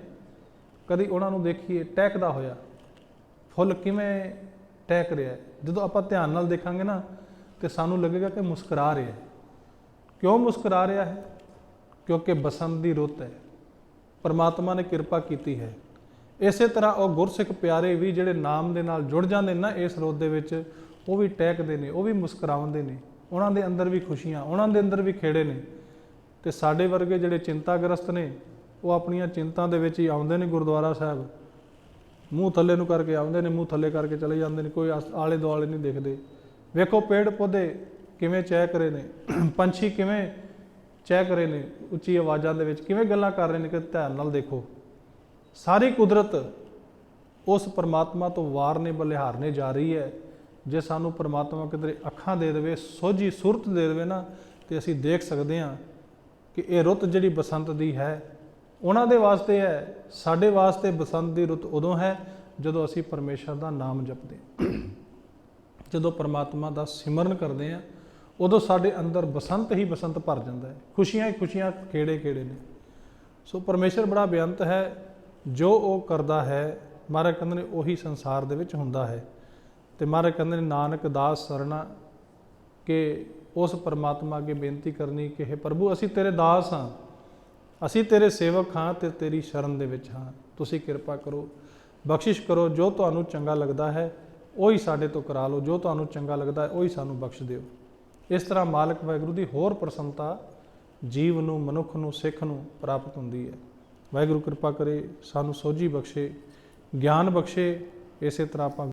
ਕਦੀ ਉਹਨਾਂ ਨੂੰ ਦੇਖੀਏ ਟਹਿਕਦਾ ਹੋਇਆ, ਫੁੱਲ ਕਿਵੇਂ ਟਹਿਕ ਰਿਹਾ ਹੈ। ਜਦੋਂ ਆਪਾਂ ਧਿਆਨ ਨਾਲ ਦੇਖਾਂਗੇ ਨਾ ਤੇ ਸਾਨੂੰ ਲੱਗੇਗਾ ਕਿ ਮੁਸਕਰਾ ਰਿਹਾ ਹੈ। ਕਿਉਂ ਮੁਸਕਰਾ ਰਿਹਾ ਹੈ? ਕਿਉਂਕਿ ਬਸੰਤ ਦੀ ਰੁੱਤ ਹੈ, ਪਰਮਾਤਮਾ ਨੇ ਕਿਰਪਾ ਕੀਤੀ ਹੈ। ਇਸੇ ਤਰ੍ਹਾਂ ਉਹ ਗੁਰਸਿੱਖ ਪਿਆਰੇ ਵੀ ਜਿਹੜੇ ਨਾਮ ਦੇ ਨਾਲ ਜੁੜ ਜਾਂਦੇ ਨੇ ਨਾ ਇਸ ਰੁੱਤ ਦੇ ਵਿੱਚ, ਉਹ ਵੀ ਟਹਿਕਦੇ ਨੇ, ਉਹ ਵੀ ਮੁਸਕਰਾਉਂਦੇ ਨੇ। ਉਹਨਾਂ ਦੇ ਅੰਦਰ ਵੀ ਖੁਸ਼ੀਆਂ, ਉਹਨਾਂ ਦੇ ਅੰਦਰ ਵੀ ਖੇੜੇ ਨੇ। ਤੇ ਸਾਡੇ ਵਰਗੇ ਜਿਹੜੇ ਚਿੰਤਾਗ੍ਰਸਤ ਨੇ, ਉਹ ਆਪਣੀਆਂ ਚਿੰਤਾ ਦੇ ਵਿੱਚ ਹੀ ਆਉਂਦੇ ਨੇ ਗੁਰਦੁਆਰਾ ਸਾਹਿਬ, ਮੂੰਹ ਥੱਲੇ ਨੂੰ ਕਰਕੇ ਆਉਂਦੇ ਨੇ, ਮੂੰਹ ਥੱਲੇ ਕਰਕੇ ਚਲੇ ਜਾਂਦੇ ਨੇ, ਕੋਈ ਆਲੇ ਦੁਆਲੇ ਨਹੀਂ ਦੇਖਦੇ। ਵੇਖੋ ਪੇੜ ਪੌਦੇ ਕਿਵੇਂ ਚਹਿਕ ਰਹੇ ਨੇ, ਪੰਛੀ ਕਿਵੇਂ ਚਹਿਕ ਰਹੇ ਨੇ, ਉੱਚੀ ਆਵਾਜ਼ਾਂ ਦੇ ਵਿੱਚ ਕਿਵੇਂ ਗੱਲਾਂ ਕਰ ਰਹੇ ਨੇ, ਕਿ ਧਿਆਨ ਨਾਲ ਦੇਖੋ। ਸਾਰੀ ਕੁਦਰਤ ਉਸ ਪਰਮਾਤਮਾ ਤੋਂ ਵਾਰਨੇ ਬਲਿਹਾਰਨੇ ਜਾ ਰਹੀ ਹੈ। ਜੇ ਸਾਨੂੰ ਪਰਮਾਤਮਾ ਕਿਧਰੇ ਅੱਖਾਂ ਦੇ ਦੇਵੇ, ਸੋਝੀ ਸੁਰਤ ਦੇ ਦੇਵੇ ਨਾ, ਤੇ ਅਸੀਂ ਦੇਖ ਸਕਦੇ ਹਾਂ ਕਿ ਇਹ ਰੁੱਤ ਜਿਹੜੀ ਬਸੰਤ ਦੀ ਹੈ ਉਹਨਾਂ ਦੇ ਵਾਸਤੇ ਹੈ। ਸਾਡੇ ਵਾਸਤੇ ਬਸੰਤ ਦੀ ਰੁੱਤ ਉਦੋਂ ਹੈ ਜਦੋਂ ਅਸੀਂ ਪਰਮੇਸ਼ਰ ਦਾ ਨਾਮ ਜਪਦੇ ਹਾਂ, ਜਦੋਂ ਪਰਮਾਤਮਾ ਦਾ ਸਿਮਰਨ ਕਰਦੇ ਹਾਂ, ਉਦੋਂ ਸਾਡੇ ਅੰਦਰ ਬਸੰਤ ਹੀ ਬਸੰਤ ਭਰ ਜਾਂਦਾ ਹੈ। ਖੁਸ਼ੀਆਂ ਹੀ ਖੁਸ਼ੀਆਂ ਖੇੜੇ ਖੇੜੇ ਨੇ। ਸੋ ਪਰਮੇਸ਼ਰ ਬੜਾ ਬੇਅੰਤ ਹੈ, ਜੋ ਉਹ ਕਰਦਾ ਹੈ ਮਹਾਰਾਜ ਕਹਿੰਦੇ ਨੇ ਉਹੀ ਸੰਸਾਰ ਦੇ ਵਿੱਚ ਹੁੰਦਾ ਹੈ। ਤੇ ਮਹਾਰਾਜ ਕਹਿੰਦੇ ਨੇ ਨਾਨਕ ਦਾਸ ਸਰਣਾ, ਕਿ ਉਸ ਪਰਮਾਤਮਾ ਅੱਗੇ ਬੇਨਤੀ ਕਰਨੀ ਕਿ हे ਪ੍ਰਭੂ ਅਸੀਂ ਤੇਰੇ ਦਾਸ ਹਾਂ, ਅਸੀਂ ਤੇਰੇ ਸੇਵਕ ਹਾਂ ਤੇ ਤੇਰੀ ਸ਼ਰਨ ਦੇ ਵਿੱਚ ਹਾਂ। ਤੁਸੀਂ ਕਿਰਪਾ ਕਰੋ, ਬਖਸ਼ਿਸ਼ ਕਰੋ, ਜੋ ਤੁਹਾਨੂੰ ਚੰਗਾ ਲੱਗਦਾ ਹੈ ਉਹੀ ਸਾਡੇ ਤੋਂ ਕਰਾ ਲਓ, ਜੋ ਤੁਹਾਨੂੰ ਚੰਗਾ ਲੱਗਦਾ ਹੈ ਉਹੀ ਸਾਨੂੰ ਬਖਸ਼ ਦਿਓ। ਇਸ ਤਰ੍ਹਾਂ ਮਾਲਕ ਵਾਹਿਗੁਰੂ ਦੀ ਹੋਰ ਪ੍ਰਸੰਨਤਾ ਜੀਵ ਨੂੰ, ਮਨੁੱਖ ਨੂੰ, ਸਿੱਖ ਨੂੰ ਪ੍ਰਾਪਤ ਹੁੰਦੀ ਹੈ। ਵਾਹਿਗੁਰੂ ਕਿਰਪਾ ਕਰੇ, ਸਾਨੂੰ ਸੋਝੀ ਬਖਸ਼ੇ, ਗਿਆਨ ਬਖਸ਼ੇ। ਇਸੇ ਤਰ੍ਹਾਂ ਆਪਾਂ